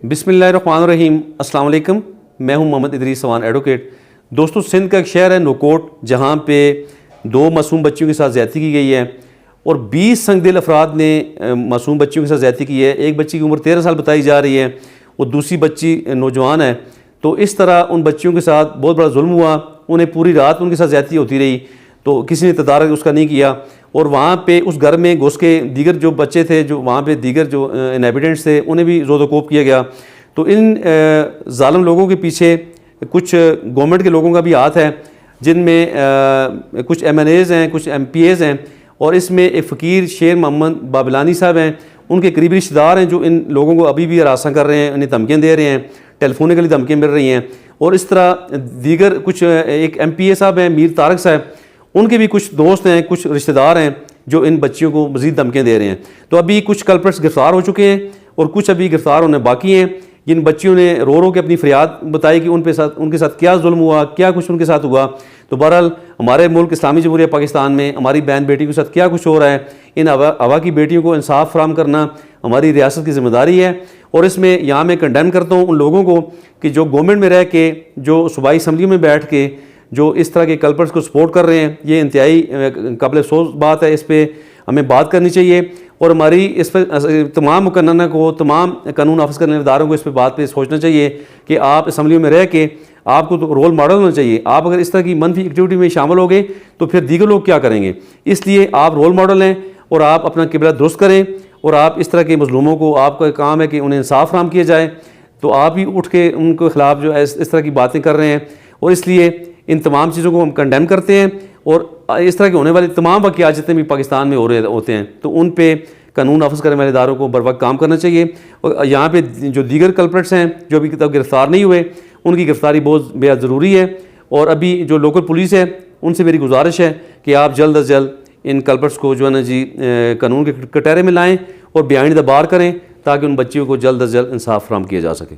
بسم اللہ الرحمن الرحیم۔ السلام علیکم، میں ہوں محمد ادریس سوان ایڈوکیٹ۔ دوستو، سندھ کا ایک شہر ہے نوکوٹ، جہاں پہ 2 معصوم بچیوں کے ساتھ زیادتی کی گئی ہے اور 20 سنگ دل افراد نے معصوم بچیوں کے ساتھ زیادتی کی ہے۔ ایک بچی کی عمر 13 سال بتائی جا رہی ہے اور دوسری بچی نوجوان ہے۔ تو اس طرح ان بچیوں کے ساتھ بہت بڑا ظلم ہوا، انہیں پوری رات ان کے ساتھ زیادتی ہوتی رہی، تو کسی نے تدارک اس کا نہیں کیا، اور وہاں پہ اس گھر میں گھس کے دیگر جو بچے تھے، جو وہاں پہ دیگر جو انہیبیٹنٹس تھے، انہیں بھی زود و کوب کیا گیا۔ تو ان ظالم لوگوں کے پیچھے کچھ گورنمنٹ کے لوگوں کا بھی ہاتھ ہے، جن میں کچھ ایم این ایز ہیں، کچھ ایم پی ایز ہیں، اور اس میں ایک فقیر شیر محمد بابلانی صاحب ہیں، ان کے قریبی رشتہ دار ہیں جو ان لوگوں کو ابھی بھی ہراساں کر رہے ہیں، انہیں دھمکیاں دے رہے ہیں، ٹیلیفونکلی دھمکیاں مل رہی ہیں۔ اور اس طرح دیگر کچھ ایک ایم پی اے صاحب ہیں میر طارق صاحب، ان کے بھی کچھ دوست ہیں، کچھ رشتہ دار ہیں جو ان بچیوں کو مزید دھمکیاں دے رہے ہیں۔ تو ابھی کچھ کلپرٹس گرفتار ہو چکے ہیں اور کچھ ابھی گرفتار ہونے باقی ہیں۔ جن بچیوں نے رو رو کے اپنی فریاد بتائی کہ ان کے ساتھ کیا ظلم ہوا، کیا کچھ ان کے ساتھ ہوا۔ تو بہرحال ہمارے ملک اسلامی جمہوریہ پاکستان میں ہماری بہن بیٹیوں کے ساتھ کیا کچھ ہو رہا ہے، ان ہوا کی بیٹیوں کو انصاف فراہم کرنا ہماری ریاست کی ذمہ داری ہے۔ اور اس میں یہاں میں کنڈیم کرتا ہوں ان لوگوں کو کہ جو گورنمنٹ میں رہ کے، جو صوبائی اسمبلیوں میں بیٹھ کے جو اس طرح کے کلپرٹس کو سپورٹ کر رہے ہیں، یہ انتہائی قابل افسوس بات ہے۔ اس پہ ہمیں بات کرنی چاہیے، اور ہماری اس پہ تمام مقننہ کو، تمام قانون نافذ کرنے والے اداروں کو اس پہ بات پہ سوچنا چاہیے کہ آپ اسمبلیوں میں رہ کے آپ کو تو رول ماڈل ہونا چاہیے۔ آپ اگر اس طرح کی منفی ایکٹیویٹی میں شامل ہو گئے تو پھر دیگر لوگ کیا کریں گے؟ اس لیے آپ رول ماڈل ہیں اور آپ اپنا قبلہ درست کریں، اور آپ اس طرح کے مظلوموں کو، آپ کا کام ہے کہ انہیں انصاف فراہم کیا جائے، تو آپ ہی اٹھ کے ان کے خلاف جو ہے اس طرح کی باتیں کر رہے ہیں، اور اس لیے ان تمام چیزوں کو ہم کنڈیم کرتے ہیں۔ اور اس طرح کے ہونے والے تمام واقعات جتنے بھی پاکستان میں ہو رہے ہوتے ہیں، تو ان پہ قانون نافذ کرنے والے اداروں کو بر وقت کام کرنا چاہیے۔ اور یہاں پہ جو دیگر کلپرٹس ہیں جو ابھی تک گرفتار نہیں ہوئے، ان کی گرفتاری بہت بے حد ضروری ہے۔ اور ابھی جو لوکل پولیس ہے، ان سے میری گزارش ہے کہ آپ جلد از جلد ان کلپرٹس کو جو ہے نا جی قانون کے کٹہرے میں لائیں اور بہائنڈ دا بار کریں، تاکہ ان بچیوں کو جلد از جلد انصاف فراہم کیا جا سکے۔